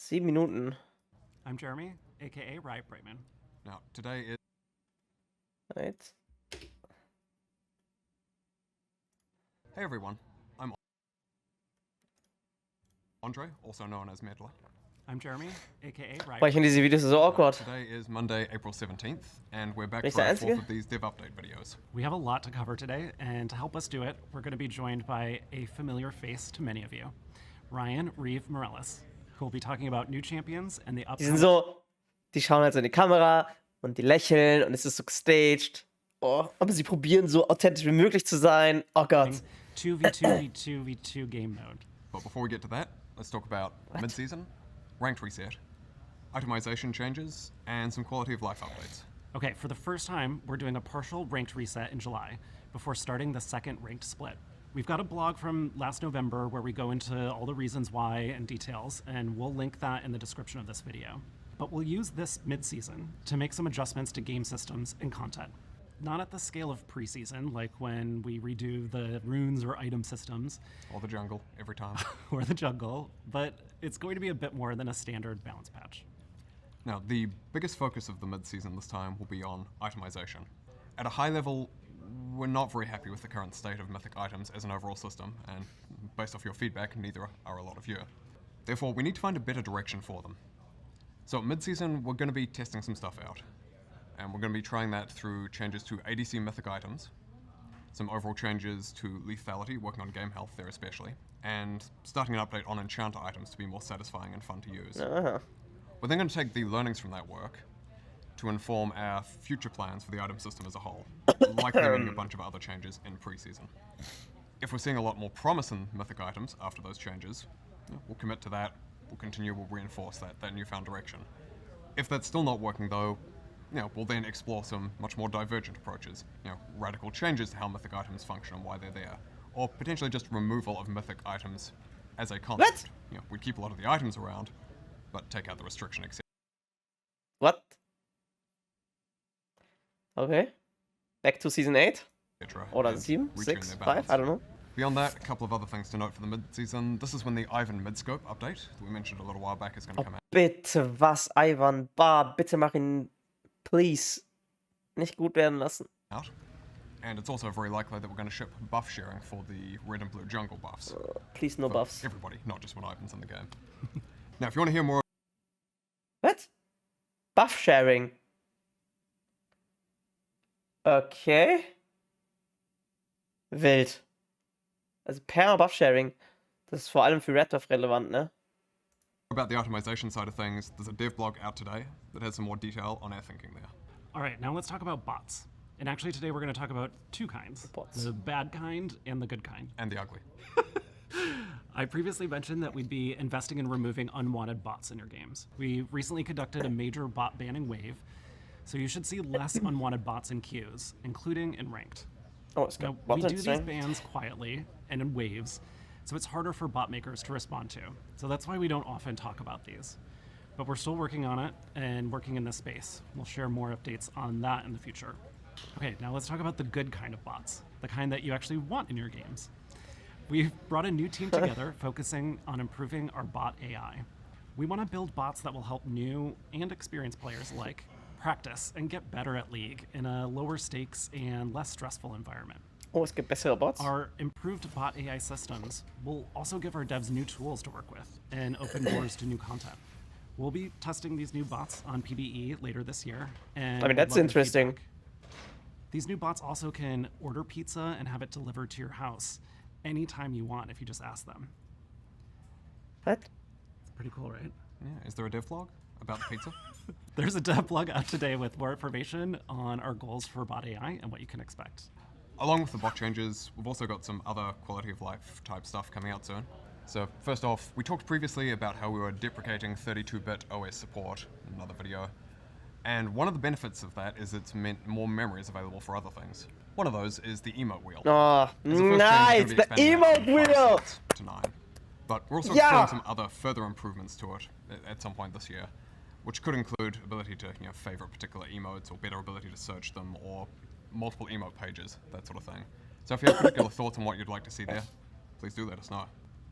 7 Minuten. I'm Jeremy, aka Riot Brightman. Now, today is... Right. Hey everyone, I'm Andre, also known as Medler. I'm Jeremy, aka Riot. Sprechen diese Videos so awkward. Today is Monday, April 17th, and we're back Bin ich for der our Einzige? fourth of these dev update videos. We have a lot to cover today, and to help us do it, we're going to be joined by a familiar face to many of you, Ryan Reeve Morales, who will be talking about new champions and the Die sind upcoming so, die schauen halt so in die Kamera und die lächeln und es ist so gestaged. Oh, aber sie probieren so authentisch wie möglich zu sein. Oh Gott. 2v2v2v2 game mode. But before we get to that, let's talk about mid-season, ranked reset, itemization changes, and some quality of life updates. Okay, for the first time, we're doing a partial ranked reset in July before starting the second ranked split. We've got a blog from last November where we go into all the reasons why and details, and we'll link that in the description of this video. But we'll use this mid-season to make some adjustments to game systems and content. Not at the scale of preseason, like when we redo the runes or item systems, Or the jungle, every time. or the jungle, but it's going to be a bit more than a standard balance patch. Now, the biggest focus of the mid-season this time will be on itemization. At a high level, we're not very happy with the current state of mythic items as an overall system, and based off your feedback, neither are a lot of you. Therefore, we need to find a better direction for them. So mid-season, we're going to be testing some stuff out. And we're going to be trying that through changes to ADC mythic items, some overall changes to lethality, working on game health there especially, and starting an update on enchanter items to be more satisfying and fun to use. We're then going to take the learnings from that work to inform our future plans for the item system as a whole, likely making a bunch of other changes in preseason. If we're seeing a lot more promise in mythic items after those changes, we'll commit to that, we'll continue, we'll reinforce that newfound direction. If that's still not working though, we'll then explore some much more divergent approaches, radical changes to how mythic items function and why they're there, or potentially just removal of mythic items as a concept. We'd keep a lot of the items around, but take out the restriction, etc. What? Okay. Back to Season 8? Oder 7? 6? 5? I don't know. Beyond that, a couple of other things to note for the mid-season. This is when the Ivan mid-scope update that we mentioned a little while back is going to come out. Bitte, was, Ivan? Bah, bitte mach ihn, please, nicht gut werden lassen. And it's also very likely that we're going to ship buff sharing for the red and blue jungle buffs. Please, no For buffs. everybody, not just when Ivan's in the game. Now, if you want to hear more... What? Buff sharing. Okay. Wild. Also per Buff sharing. Das ist vor allem für Red Buff relevant, ne? About the itemization side of things, there's a dev blog out today that has some more detail on our thinking there. All right, now let's talk about bots. And actually today we're going to talk about two kinds. Bots. The bad kind and the good kind. And the ugly. I previously mentioned that we'd be investing in removing unwanted bots in your games. We recently conducted a major bot banning wave, so you should see less unwanted bots in queues, including in ranked. Oh, it's Now, got we buttons do these saying. bans quietly and in waves, so it's harder for bot makers to respond to. So that's why we don't often talk about these. But we're still working on it and working in this space. We'll share more updates on that in the future. Okay, now let's talk about the good kind of bots, the kind that you actually want in your games. We've brought a new team together focusing on improving our bot AI. We want to build bots that will help new and experienced players alike practice and get better at League in a lower stakes and less stressful environment. Oh, es gibt bessere Bots. Our improved bot AI systems will also give our devs new tools to work with and open doors to new content. We'll be testing these new bots on PBE later this year. And I mean, that's would love your interesting. feedback. These new bots also can order pizza and have it delivered to your house anytime you want if you just ask them. What? Pretty cool, right? Yeah, is there a dev blog about the pizza? There's a dev blog out today with more information on our goals for bot AI and what you can expect. Along with the bot changes, we've also got some other quality of life type stuff coming out soon. So first off, we talked previously about how we were deprecating 32-bit OS support in another video. And one of the benefits of that is it's meant more memory is available for other things. One of those is the emote wheel. Oh, As a first nice! change, it's The gonna be expanding that emote from 5 wheel! slots to 9. But we're also Yeah! exploring some other further improvements to it at some point this year, which could include ability to favorite particular emotes or better ability to search them or multiple emote pages, that sort of thing. So if you have particular thoughts on what you'd like to see there, please do let us know.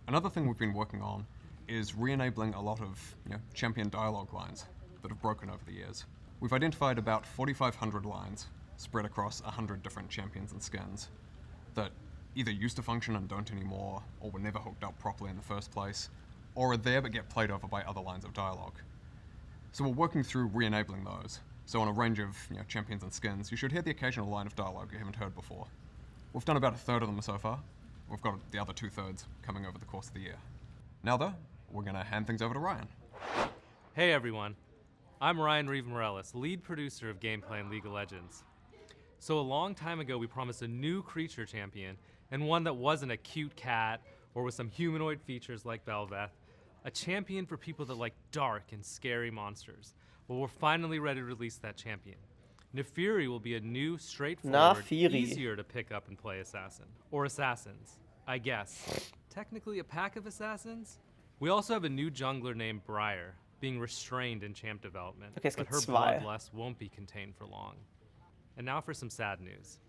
Another thing we've been working on is re-enabling a lot of champion dialogue lines that have broken over the years. We've identified about 4,500 lines spread across 100 different champions and skins that either used to function and don't anymore, or were never hooked up properly in the first place, or are there but get played over by other lines of dialogue. So we're working through re-enabling those. So on a range of champions and skins, you should hear the occasional line of dialogue you haven't heard before. We've done about a third of them so far. We've got the other 2/3 coming over the course of the year. Now though, we're gonna hand things over to Ryan. Hey everyone, I'm Ryan Reeve Morales, lead producer of gameplay in League of Legends. So a long time ago we promised a new creature champion, and one that wasn't a cute cat or with some humanoid features like Belveth, a champion for people that like dark and scary monsters. Well, we're finally ready to release that champion. Nefiri will be a new, straightforward, easier to pick up and play assassin. Or assassins, I guess. Technically a pack of assassins? We also have a new jungler named Briar, being restrained in champ development, Okay, but her bloodlust won't be contained for long. And now for some sad news.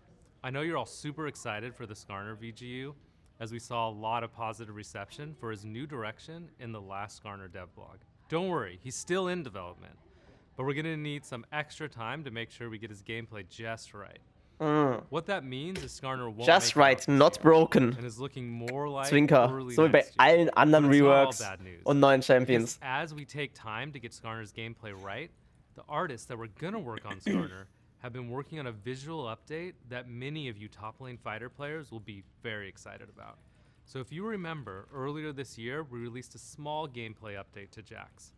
I know you're all super excited for the Skarner VGU, as we saw a lot of positive reception for his new direction in the last Skarner dev blog. Don't worry, he's still in development, but we're gonna need some extra time to make sure we get his gameplay just right. What that means is Skarner won't Just make it out right, this not year, broken. and is looking more like Zwinker. early So wie bei next year. allen anderen But it's not all Reworks bad news, und neuen because Champions. as we take time to get Skarner's gameplay right, the artists that were gonna work on Skarner have been working on a visual update that many of you top lane fighter players will be very excited about. So if you remember, earlier this year, we released a small gameplay update to Jax.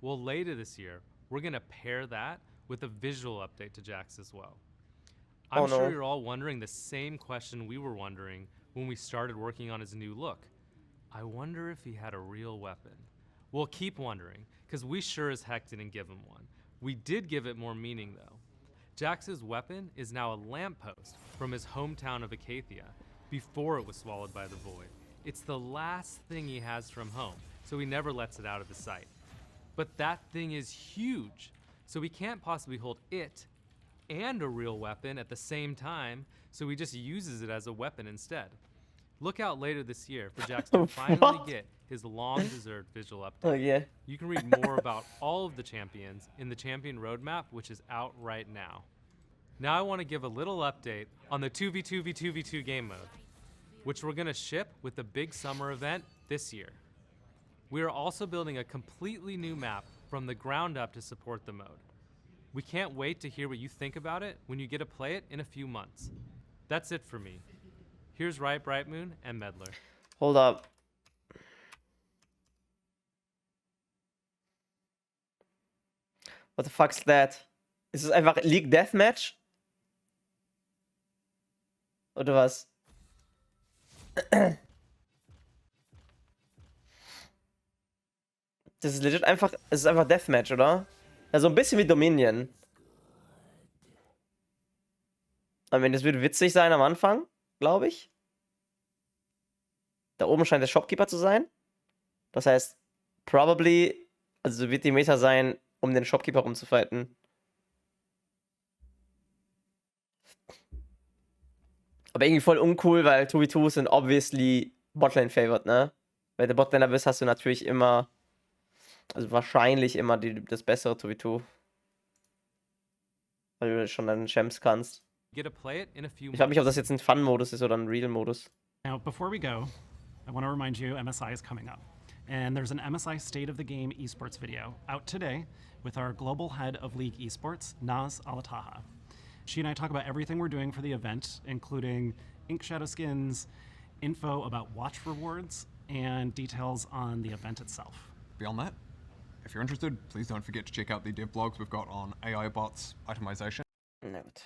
Well, later this year, we're gonna pair that with a visual update to Jax as well. I'm sure you're all wondering the same question we were wondering when we started working on his new look. I wonder if he had a real weapon. Well, keep wondering, because we sure as heck didn't give him one. We did give it more meaning though. Jax's weapon is now a lamppost from his hometown of Acacia, before it was swallowed by the Void. It's the last thing he has from home, so he never lets it out of his sight. But that thing is huge, so he can't possibly hold it and a real weapon at the same time, so he just uses it as a weapon instead. Look out later this year for Jax to finally get his long-deserved visual update. Oh yeah. You can read more about all of the champions in the champion roadmap, which is out right now. Now I want to give a little update on the 2v2v2v2 game mode, which we're going to ship with the big summer event this year. We are also building a completely new map from the ground up to support the mode. We can't wait to hear what you think about it when you get to play it in a few months. That's it for me. Here's Riot Brightmoon and Medler. Hold up. What the fuck's that? Ist es einfach League Deathmatch? Oder was? Das ist legit einfach, es ist einfach Deathmatch, oder? Ja, so ein bisschen wie Dominion. Ich meine, das wird witzig sein am Anfang, glaube ich. Da oben scheint der Shopkeeper zu sein. Das heißt, probably, also wird die Meta sein, um den Shopkeeper rumzufighten. Aber irgendwie voll uncool, weil 2v2s sind obviously Botlane favored, ne? Wenn du Botlaner bist, hast du natürlich immer, also wahrscheinlich immer das bessere 2v2. Weil du schon deinen Champs kannst. Ich frage mich, ob das jetzt ein Fun-Modus ist oder ein Real-Modus. Now, before we go, I want to remind you MSI is coming up. And there's an MSI State of the Game esports video out today with our global head of League esports, Naz Alataha. She and I talk about everything we're doing for the event, including Ink Shadow skins, info about watch rewards, and details on the event itself. Beyond that, if you're interested, please don't forget to check out the dev blogs we've got on AI bots, itemization. Na gut.